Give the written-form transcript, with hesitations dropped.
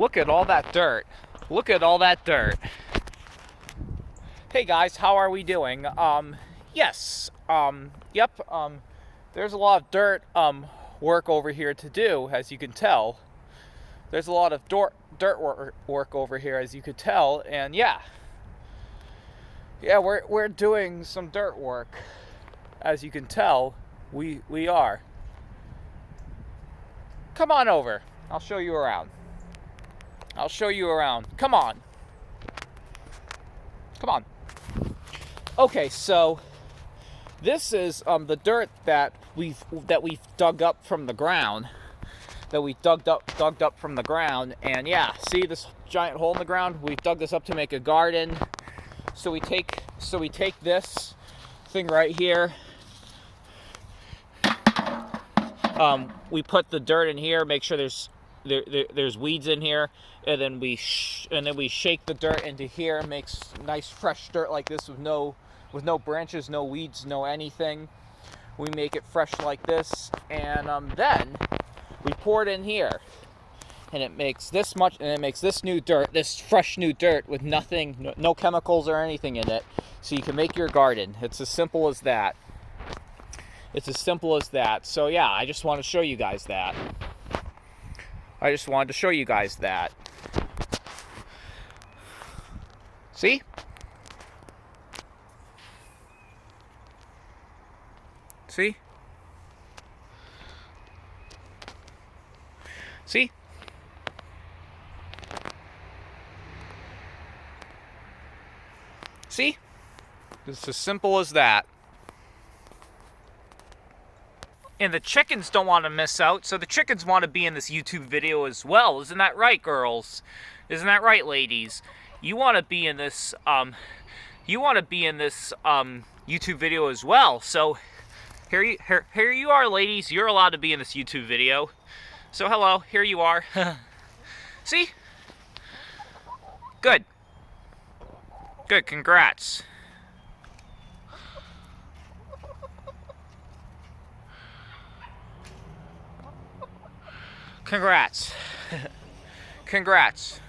Look at all that dirt. Look at all that dirt. Hey guys, how are we doing? Yes. Yep. There's a lot of dirt work over here to do, as you can tell. There's a lot of dirt work over here, as you could tell, and yeah, we're doing some dirt work, as you can tell. We are. Come on over. I'll show you around. I'll show you around. Come on. Come on. Okay, so this is the dirt that we've dug up from the ground. That we dug up from the ground, and yeah, see this giant hole in the ground? We dug this up to make a garden. So we take this thing right here. We put the dirt in here, make sure there's weeds in here, and then we shake the dirt into here. Makes nice fresh dirt like this with no branches, no weeds, no anything. We make it fresh like this, and then we pour it in here, and it makes this much, and it makes this new dirt, this fresh new dirt with nothing, no chemicals or anything in it, so you can make your garden. It's as simple as that. It's as simple as that. So yeah, I just want to show you guys that. I just wanted to show you guys that. See? See? See? See? It's as simple as that. And the chickens don't want to miss out, so the chickens want to be in this YouTube video as well. Isn't that right, girls? Isn't that right, ladies? You want to be in this YouTube video as well. So here you are, ladies. You're allowed to be in this YouTube video. So hello, here you are. See? Good. Good, congrats. Congrats. Congrats.